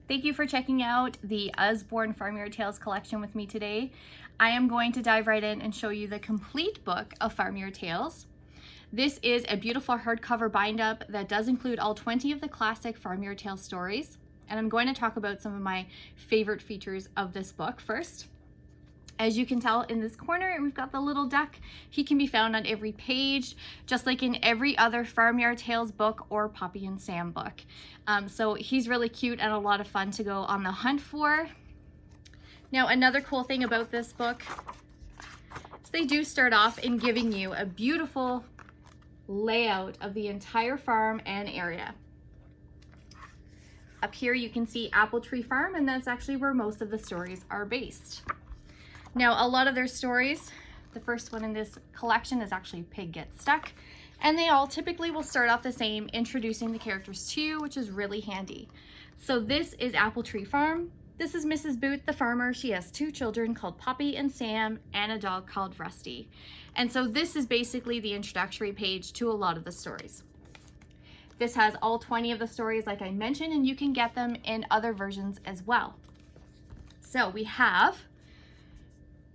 Thank you for checking out the Usborne Farmyard Tales collection with me today. I am going to dive right in and show you the complete book of Farmyard Tales. This is a beautiful hardcover bind-up that does include all 20 of the classic Farmyard Tales stories, and I'm going to talk about some of my favorite features of this book first. As you can tell in this corner, we've got the little duck. He can be found on every page, just like in every other Farmyard Tales book or Poppy and Sam book. So he's really cute and a lot of fun to go on the hunt for. Now, another cool thing about this book is they do start off in giving you a beautiful layout of the entire farm and area. Up here you can see Apple Tree Farm, and that's actually where most of the stories are based. Now, a lot of their stories, the first one in this collection is actually Pig Gets Stuck, and they all typically will start off the same, introducing the characters to you, which is really handy. So this is Apple Tree Farm. This is Mrs. Boot, the farmer. She has two children called Poppy and Sam, and a dog called Rusty. And so this is basically the introductory page to a lot of the stories. This has all 20 of the stories, like I mentioned, and you can get them in other versions as well. So we have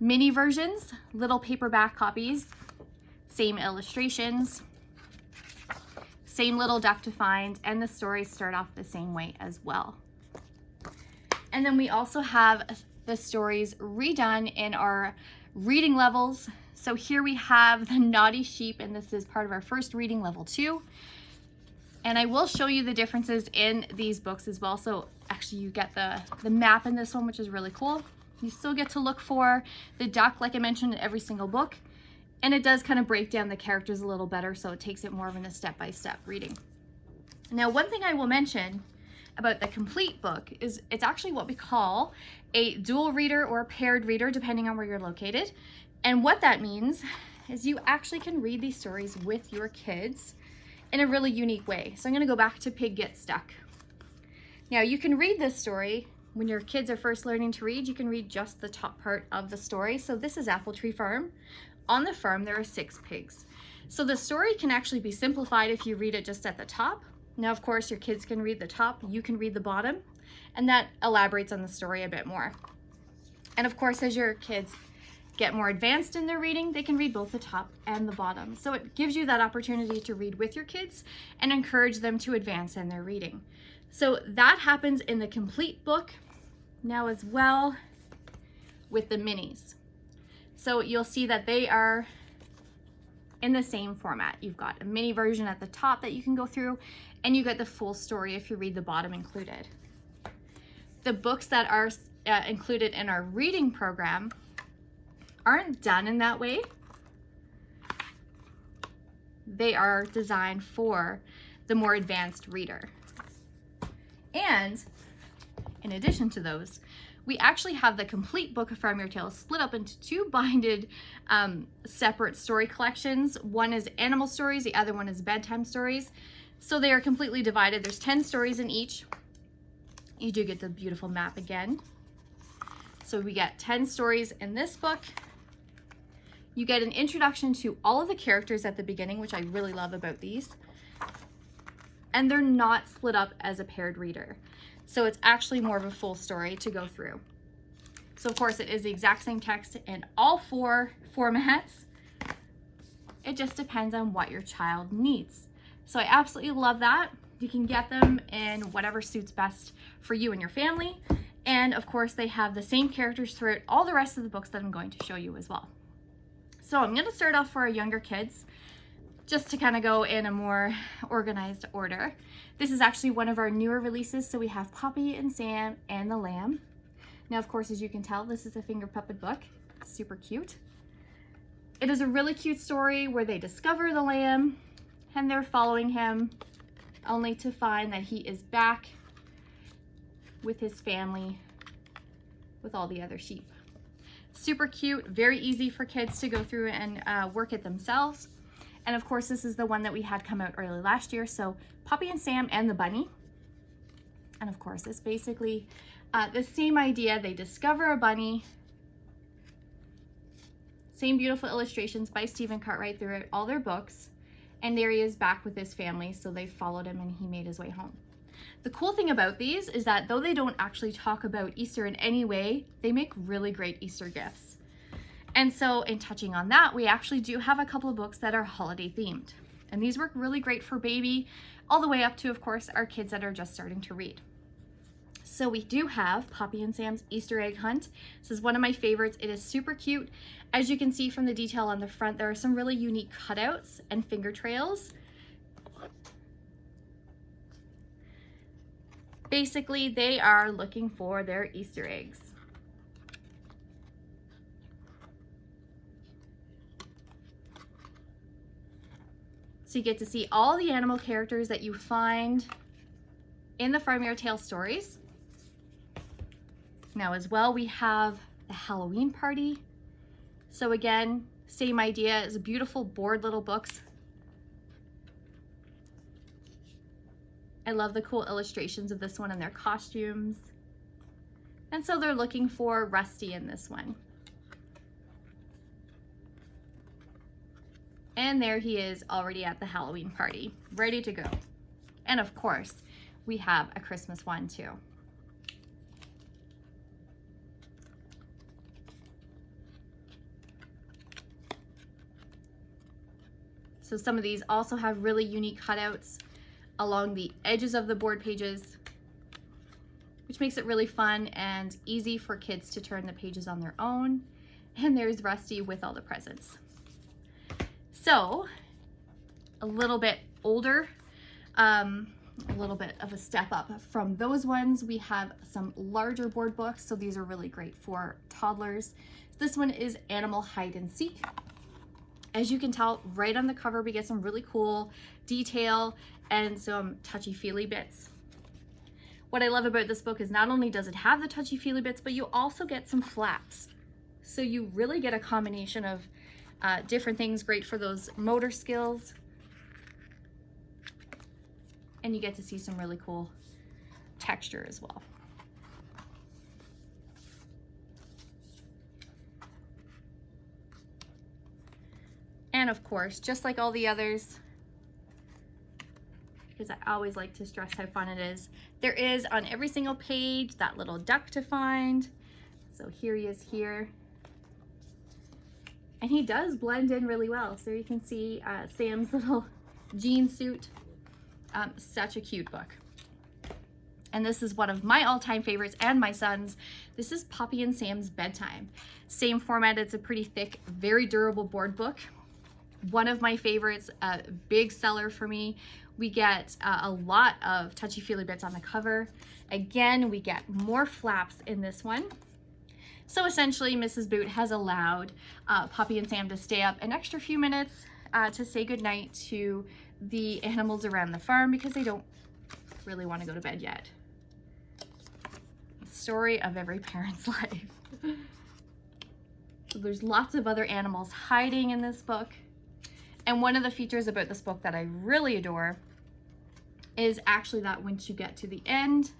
mini versions, little paperback copies, same illustrations, same little duck to find, and the stories start off the same way as well. And then we also have the stories redone in our reading levels. So here we have the Naughty Sheep, and this is part of our first reading level 2. And I will show you the differences in these books as well. So actually you get the map in this one, which is really cool. You still get to look for the duck, like I mentioned, in every single book. And it does kind of break down the characters a little better, so it takes it more of in a step-by-step reading. Now, one thing I will mention about the complete book is it's actually what we call a dual reader or a paired reader, depending on where you're located. And what that means is you actually can read these stories with your kids in a really unique way. So I'm gonna go back to Pig Gets Stuck. Now, you can read this story when your kids are first learning to read. You can read just the top part of the story. So this is Apple Tree Farm. On the farm, there are 6 pigs. So the story can actually be simplified if you read it just at the top. Now, of course, your kids can read the top, you can read the bottom, and that elaborates on the story a bit more. And of course, as your kids get more advanced in their reading, they can read both the top and the bottom. So it gives you that opportunity to read with your kids and encourage them to advance in their reading. So that happens in the complete book now as well with the minis. So you'll see that they are in the same format. You've got a mini version at the top that you can go through, and you get the full story if you read the bottom included. The books that are included in our reading program aren't done in that way. They are designed for the more advanced reader. And in addition to those, we actually have the complete book of Farmyard Tales split up into 2 binded separate story collections. One is animal stories, the other one is bedtime stories. So they are completely divided. There's 10 stories in each. You do get the beautiful map again. So we get 10 stories in this book. You get an introduction to all of the characters at the beginning, which I really love about these. And they're not split up as a paired reader. So it's actually more of a full story to go through. So of course it is the exact same text in all 4 formats. It just depends on what your child needs. So I absolutely love that. You can get them in whatever suits best for you and your family. And of course they have the same characters throughout all the rest of the books that I'm going to show you as well. So I'm going to start off for our younger kids, just to kind of go in a more organized order. This is actually one of our newer releases, so we have Poppy and Sam and the Lamb. Now, of course, as you can tell, this is a finger puppet book. Super cute. It is a really cute story where they discover the lamb and they're following him only to find that he is back with his family with all the other sheep. Super cute, very easy for kids to go through and work it themselves. And of course, this is the one that we had come out early last year. So Poppy and Sam and the bunny. And of course, it's basically the same idea. They discover a bunny. Same beautiful illustrations by Stephen Cartwright throughout all their books. And there he is back with his family. So they followed him and he made his way home. The cool thing about these is that though they don't actually talk about Easter in any way, they make really great Easter gifts. And so in touching on that, we actually do have a couple of books that are holiday themed. And these work really great for baby, all the way up to, of course, our kids that are just starting to read. So we do have Poppy and Sam's Easter Egg Hunt. This is one of my favorites. It is super cute. As you can see from the detail on the front, there are some really unique cutouts and finger trails. Basically, they are looking for their Easter eggs. So you get to see all the animal characters that you find in the Farmyard Tales stories. Now as well, we have the Halloween party. So again, same idea, it's beautiful board little books. I love the cool illustrations of this one and their costumes. And so they're looking for Rusty in this one. And there he is already at the Halloween party, ready to go. And of course, we have a Christmas one too. So some of these also have really unique cutouts along the edges of the board pages, which makes it really fun and easy for kids to turn the pages on their own. And there's Rusty with all the presents. So a little bit older, a little bit of a step up from those ones. We have some larger board books. So these are really great for toddlers. This one is Animal Hide and Seek. As you can tell, right on the cover, we get some really cool detail and some touchy-feely bits. What I love about this book is not only does it have the touchy-feely bits, but you also get some flaps. So you really get a combination of different things, great for those motor skills. And you get to see some really cool texture as well. And of course, just like all the others, because I always like to stress how fun it is, there is on every single page that little duck to find. So here he is here. And he does blend in really well. So you can see Sam's little jean suit. Such a cute book. And this is one of my all-time favorites and my son's. This is Poppy and Sam's Bedtime. Same format, it's a pretty thick, very durable board book. One of my favorites, a big seller for me. We get a lot of touchy-feely bits on the cover. Again, we get more flaps in this one. So essentially, Mrs. Boot has allowed Poppy and Sam to stay up an extra few minutes to say goodnight to the animals around the farm because they don't really want to go to bed yet. The story of every parent's life. So there's lots of other animals hiding in this book. And one of the features about this book that I really adore is actually that once you get to the end,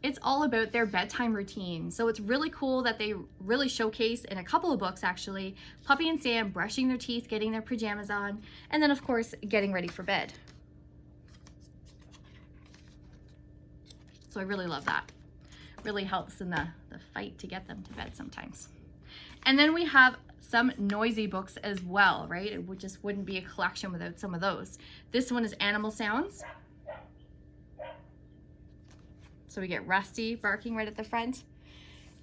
it's all about their bedtime routine. So it's really cool that they really showcase in a couple of books actually, Poppy and Sam brushing their teeth, getting their pajamas on, and then of course, getting ready for bed. So I really love that. Really helps in the fight to get them to bed sometimes. And then we have some noisy books as well, right? It just wouldn't be a collection without some of those. This one is Animal Sounds. So we get Rusty barking right at the front.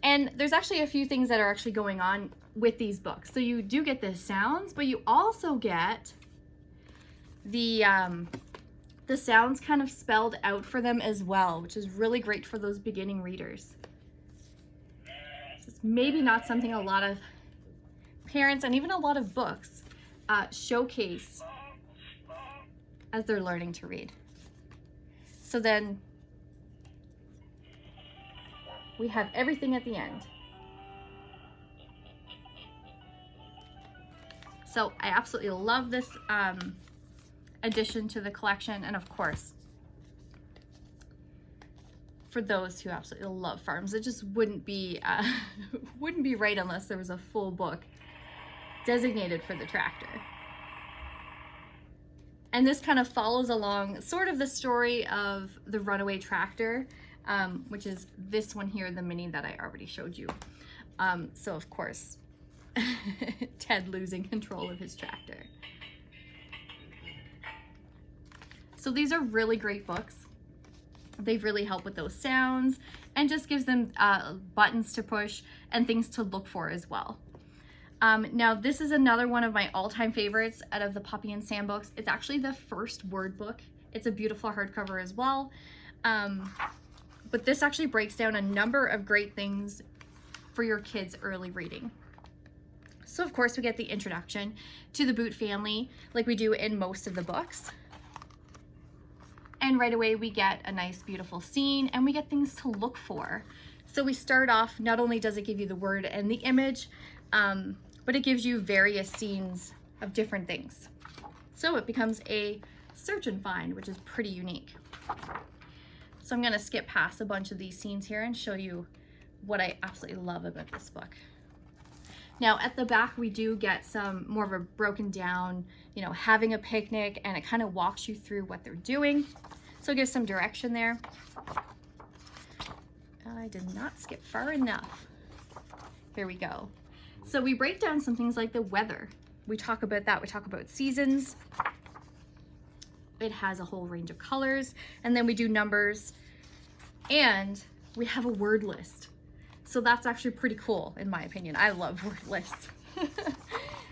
And there's actually a few things that are actually going on with these books. So you do get the sounds, but you also get the sounds kind of spelled out for them as well, which is really great for those beginning readers. So it's maybe not something a lot of parents and even a lot of books showcase as they're learning to read. So then we have everything at the end. So I absolutely love this addition to the collection. And of course, for those who absolutely love farms, it just wouldn't be right unless there was a full book designated for the tractor. And this kind of follows along sort of the story of the runaway tractor, which is this one here, the mini that I already showed you. So of course, Ted losing control of his tractor. So these are really great books. They really help with those sounds and just gives them buttons to push and things to look for as well. Now this is another one of my all-time favorites out of the Poppy and Sam books. It's actually the first word book. It's a beautiful hardcover as well. But this actually breaks down a number of great things for your kids' early reading. So of course we get the introduction to the Boot family like we do in most of the books. And right away we get a nice beautiful scene and we get things to look for. So we start off, not only does it give you the word and the image, but it gives you various scenes of different things. So it becomes a search and find, which is pretty unique. So I'm gonna skip past a bunch of these scenes here and show you what I absolutely love about this book. Now at the back we do get some more of a broken down, you know, having a picnic, and it kind of walks you through what they're doing. So it gives some direction there. I did not skip far enough. Here we go. So we break down some things like the weather. We talk about that. We talk about seasons. It has a whole range of colors, and then we do numbers, and we have a word list. So that's actually pretty cool in my opinion. I love word lists.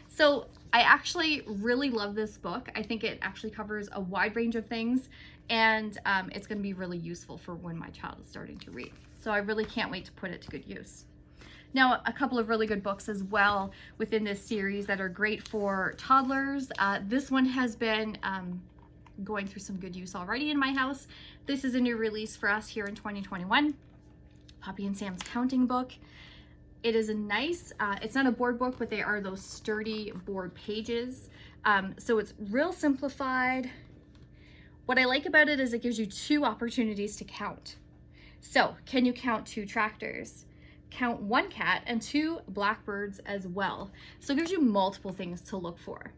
So I actually really love this book. I think it actually covers a wide range of things, and it's going to be really useful for when my child is starting to read. So I really can't wait to put it to good use. Now, a couple of really good books as well within this series that are great for toddlers. This one has been going through some good use already in my house. This is a new release for us here in 2021. Poppy and Sam's counting book. It is a nice, it's not a board book, but they are those sturdy board pages. So it's real simplified. What I like about it is it gives you 2 opportunities to count. So can you count 2 tractors? Count 1 cat and 2 blackbirds as well. So it gives you multiple things to look for.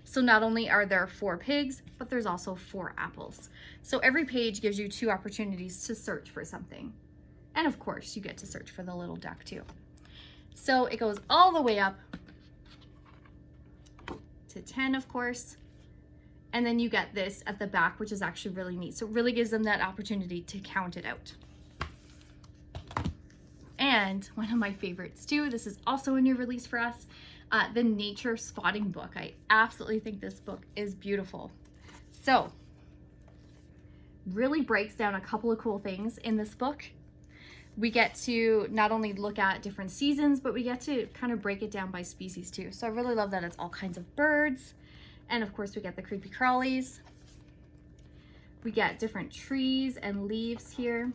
So not only are there 4 pigs, but there's also 4 apples. So every page gives you 2 opportunities to search for something. And of course, you get to search for the little duck too. So it goes all the way up to 10, of course. And then you get this at the back, which is actually really neat. So it really gives them that opportunity to count it out. And one of my favorites too, this is also a new release for us, the nature spotting book. I absolutely think this book is beautiful. So really breaks down a couple of cool things in this book. We get to not only look at different seasons, but we get to kind of break it down by species too. So I really love that it's all kinds of birds. And of course we get the creepy crawlies. We get different trees and leaves here.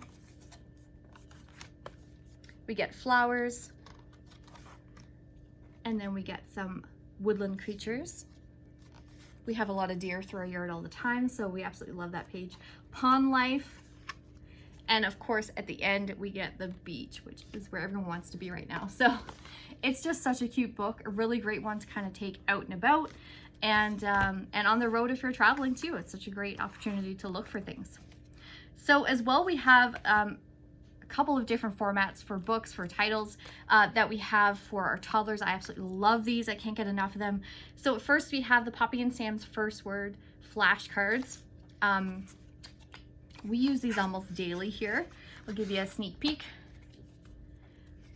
We get flowers. And then we get some woodland creatures. We have a lot of deer through our yard all the time, so we absolutely love that page. Pond life. And of course, at the end, we get the beach, which is where everyone wants to be right now. So it's just such a cute book, a really great one to kind of take out and about. And on the road if you're traveling too. It's such a great opportunity to look for things. So as well, we have a couple of different formats for books, for titles that we have for our toddlers. I absolutely love these. I can't get enough of them. So first we have the Poppy and Sam's first word flashcards. We use these almost daily here. I'll give you a sneak peek.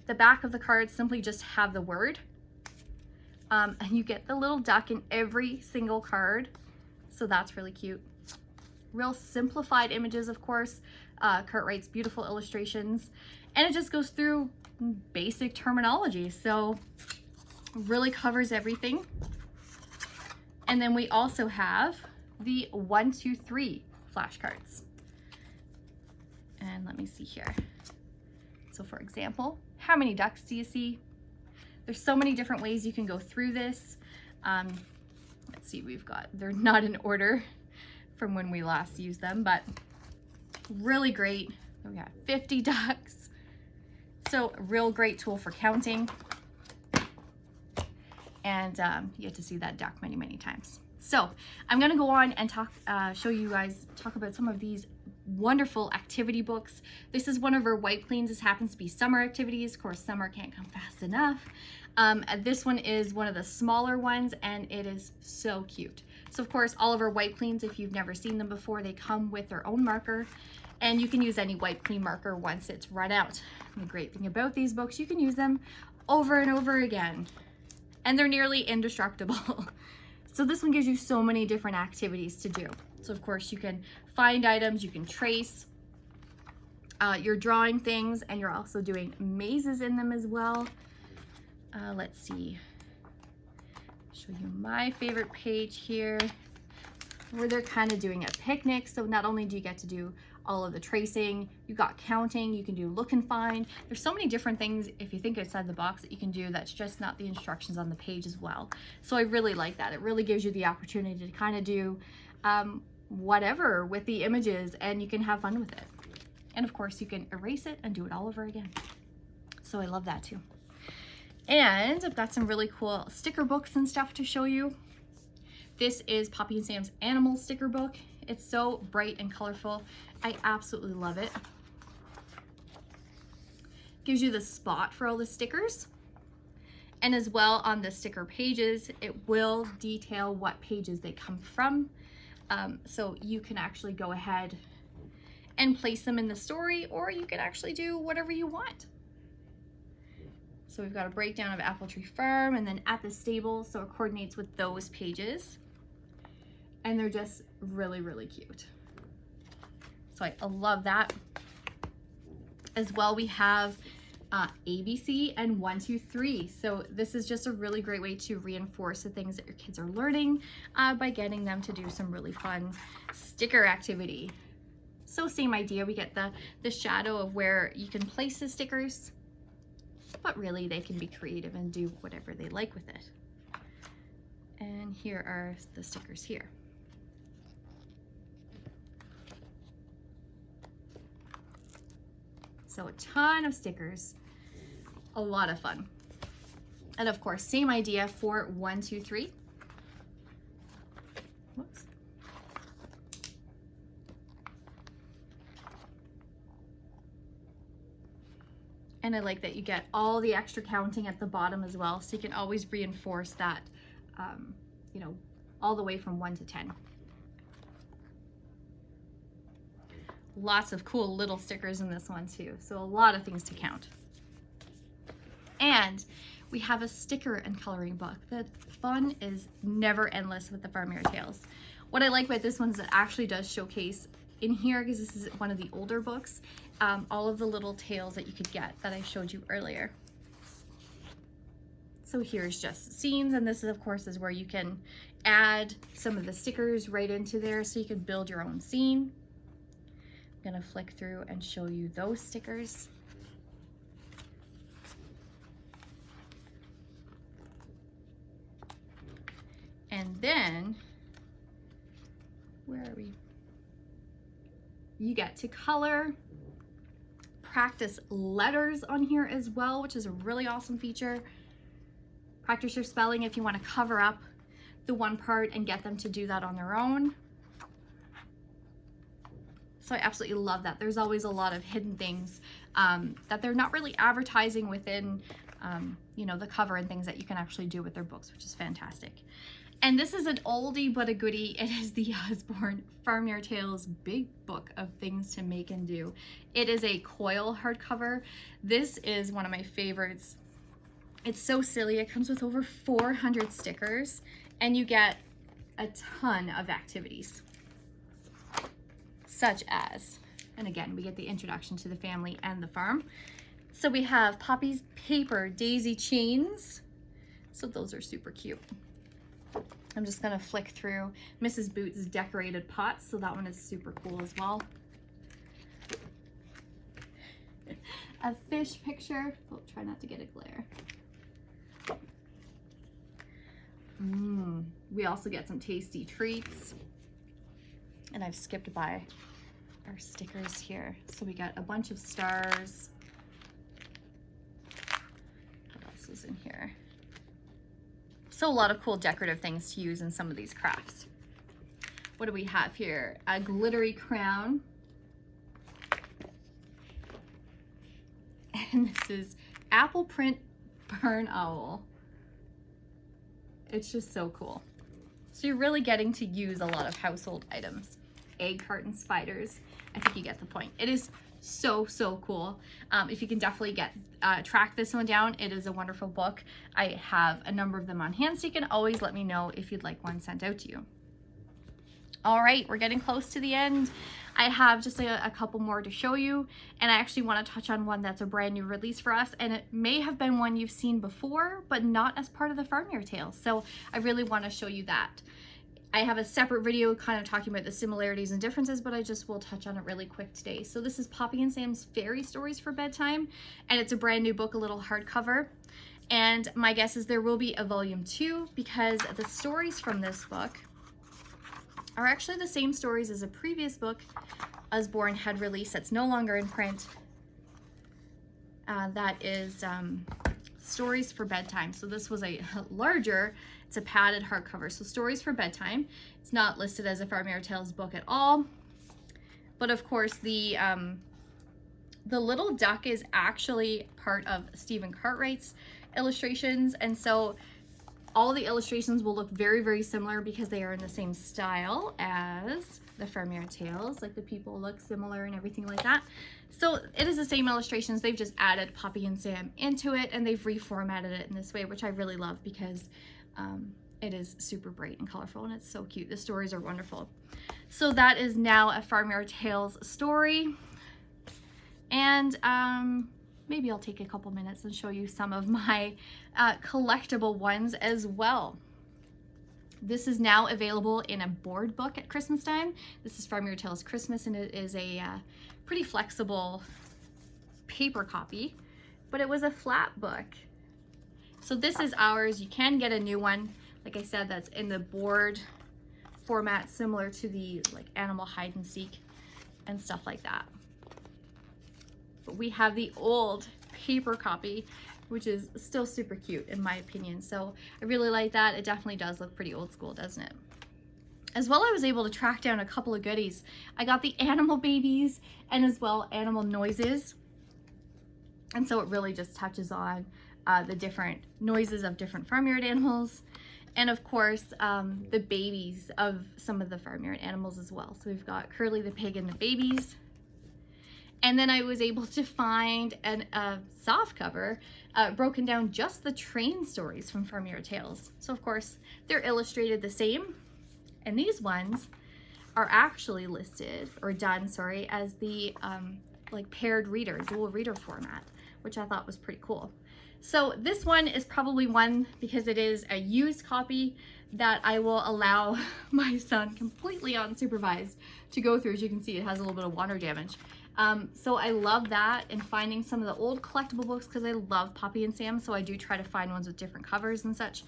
The back of the cards simply just have the word. And you get the little duck in every single card. So that's really cute. Real simplified images, of course. Cartwright's beautiful illustrations. And it just goes through basic terminology. So really covers everything. And then we also have the 1, 2, 3 flashcards. And let me see here. So for example, how many ducks do you see? There's so many different ways you can go through this. Let's see, they're not in order from when we last used them, but really great. We got 50 ducks. So a real great tool for counting. And you get to see that duck many, many times. So I'm gonna go on and talk about some of these wonderful activity books. This is one of our White Plains. This happens to be summer activities. Of course, summer can't come fast enough. This one is one of the smaller ones, and it is so cute. So of course, all of our White Plains, if you've never seen them before, they come with their own marker, and you can use any White Plain marker once it's run out. And the great thing about these books, you can use them over and over again, and they're nearly indestructible. So this one gives you so many different activities to do. So of course you can find items, you can trace, you're drawing things, and you're also doing mazes in them as well. Let's see, show you my favorite page here, where they're kind of doing a picnic. So not only do you get to do all of the tracing, you got counting, you can do look and find. There's so many different things, if you think outside the box, that you can do that's just not the instructions on the page as well. So I really like that. It really gives you the opportunity to kind of do whatever with the images, and you can have fun with it. And of course you can erase it and do it all over again. So I love that too. And I've got some really cool sticker books and stuff to show you. This is Poppy and Sam's animal sticker book. It's so bright and colorful. I absolutely love it. Gives you the spot for all the stickers. And as well, on the sticker pages, it will detail what pages they come from. So you can actually go ahead and place them in the story, or you can actually do whatever you want. So we've got a breakdown of Apple Tree Farm, and then at the stable, so it coordinates with those pages. And they're just really, really cute. So I love that. As well, we have ABC and 1, 2, 3. So this is just a really great way to reinforce the things that your kids are learning by getting them to do some really fun sticker activity. So same idea, we get the shadow of where you can place the stickers, but really they can be creative and do whatever they like with it. And here are the stickers here. So a ton of stickers, a lot of fun. And of course, same idea for 1, 2, 3. Whoops. And I like that you get all the extra counting at the bottom as well, so you can always reinforce that, you know, all the way from 1 to 10. Lots of cool little stickers in this one too, so a lot of things to count. And we have a sticker and coloring book. The fun is never endless with the Farmyard Tales. What I like about this one is it actually does showcase in here, because this is one of the older books, all of the little tales that you could get that I showed you earlier. So here's just scenes, and this is, of course, is where you can add some of the stickers right into there so you can build your own scene. I'm gonna flick through and show you those stickers. And then, where are we? You get to color, practice letters on here as well, which is a really awesome feature. Practice your spelling if you want to cover up the one part and get them to do that on their own. So I absolutely love that. There's always a lot of hidden things that they're not really advertising within, you know, the cover and things that you can actually do with their books, which is fantastic. And this is an oldie but a goodie. It is the Usborne Farmyard Tales Big Book of Things to Make and Do. It is a coil hardcover. This is one of my favorites. It's so silly. It comes with over 400 stickers, and you get a ton of activities, such as, and again, we get the introduction to the family and the farm. So we have Poppy's paper daisy chains. So those are super cute. I'm just gonna flick through Mrs. Boots' decorated pots. So that one is super cool as well. A fish picture. Oh, try not to get a glare. We also get some tasty treats. And I've skipped by our stickers here. So we got a bunch of stars. What else is in here? So a lot of cool decorative things to use in some of these crafts. What do we have here? A glittery crown. And this is apple print barn owl. It's just so cool. So you're really getting to use a lot of household items. Egg carton spiders. I think you get the point. It is so cool. If you can definitely track this one down, it is a wonderful book. I have a number of them on hand, so you can always let me know if you'd like one sent out to you. All right, we're getting close to the end. I have just a couple more to show you, and I actually want to touch on one that's a brand new release for us, and it may have been one you've seen before, but not as part of the Farmyard Tales. So I really want to show you that. I have a separate video kind of talking about the similarities and differences, but I just will touch on it really quick today. So this is Poppy and Sam's Fairy Stories for Bedtime, and it's a brand new book, a little hardcover. And my guess is there will be a volume 2 because the stories from this book are actually the same stories as a previous book Usborne had released that's no longer in print. That is Stories for Bedtime. So this was a larger, it's a padded hardcover. So Stories for Bedtime. It's not listed as a Farmyard Tales book at all. But of course the little duck is actually part of Stephen Cartwright's illustrations, and so all the illustrations will look very similar because they are in the same style as the Farmyard Tales. Like the people look similar and everything like that. So it is the same illustrations. They've just added Poppy and Sam into it, and they've reformatted it in this way, which I really love because it is super bright and colorful, and it's so cute. The stories are wonderful. So that is now a Farmyard Tales story. And maybe I'll take a couple minutes and show you some of my collectible ones as well. This is now available in a board book at Christmas time. This is Farmyard Tales Christmas, and it is a pretty flexible paper copy, but it was a flat book. So this is ours. You can get a new one. Like I said, that's in the board format, similar to the like animal hide and seek and stuff like that. But we have the old paper copy, which is still super cute in my opinion. So I really like that. It definitely does look pretty old school, doesn't it? As well, I was able to track down a couple of goodies. I got the animal babies and as well animal noises. And so it really just touches on the different noises of different farmyard animals. And of course, the babies of some of the farmyard animals as well. So we've got Curly the pig and the babies. And then I was able to find a soft cover broken down just the train stories from Farmyard Tales. So of course, they're illustrated the same. And these ones are actually listed, or done, sorry, as the like paired reader, dual reader format, which I thought was pretty cool. So this one is probably one, because it is a used copy, that I will allow my son completely unsupervised to go through. As you can see, it has a little bit of water damage. So I love that, and finding some of the old collectible books, because I love Poppy and Sam, so I do try to find ones with different covers and such.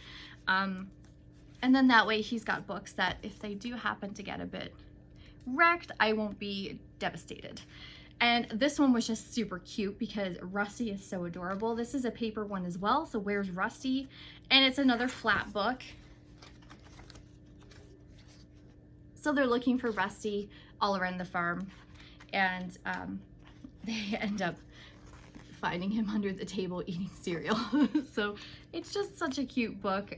And then that way he's got books that if they do happen to get a bit wrecked, I won't be devastated. And this one was just super cute because Rusty is so adorable. This is a paper one as well, so Where's Rusty? And it's another flat book. So they're looking for Rusty all around the farm, and they end up finding him under the table eating cereal. So it's just such a cute book.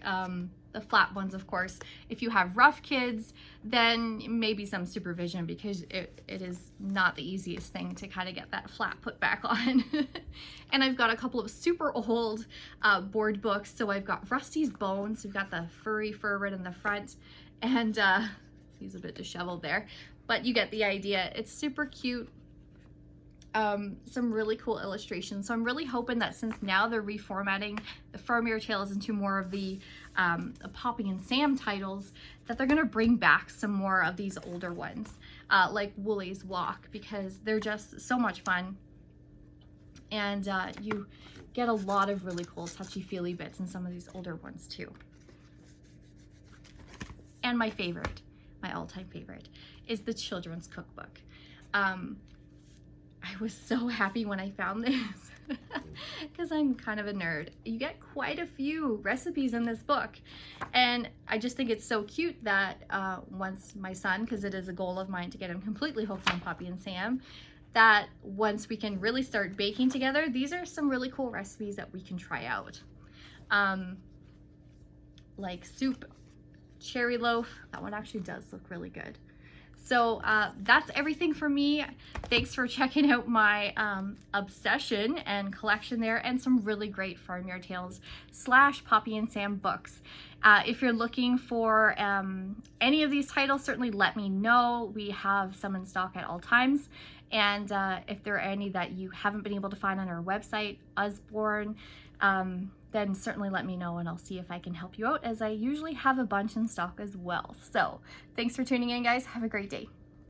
The flat ones, of course, if you have rough kids, then maybe some supervision, because it is not the easiest thing to kind of get that flat put back on. And I've got a couple of super old board books. So I've got Rusty's Bones. We've got the furry fur right in the front, and he's a bit disheveled there, but you get the idea. It's super cute. Some really cool illustrations. So I'm really hoping that since now they're reformatting the Farmyard Tales into more of the Poppy and Sam titles, that they're gonna bring back some more of these older ones, like Woolly's Walk, because they're just so much fun. And you get a lot of really cool touchy-feely bits in some of these older ones too. And my favorite, my all-time favorite, is the children's cookbook. I was so happy when I found this. because I'm kind of a nerd. You get quite a few recipes in this book, and I just think it's so cute that once my son, because it is a goal of mine to get him completely hooked on Poppy and Sam, that once we can really start baking together, these are some really cool recipes that we can try out. Like soup, cherry loaf, that one actually does look really good. So that's everything for me. Thanks for checking out my obsession and collection there, and some really great Farmyard Tales / Poppy and Sam books. If you're looking for any of these titles, certainly let me know. We have some in stock at all times. And if there are any that you haven't been able to find on our website, Usborne, then certainly let me know and I'll see if I can help you out, as I usually have a bunch in stock as well. So thanks for tuning in, guys. Have a great day.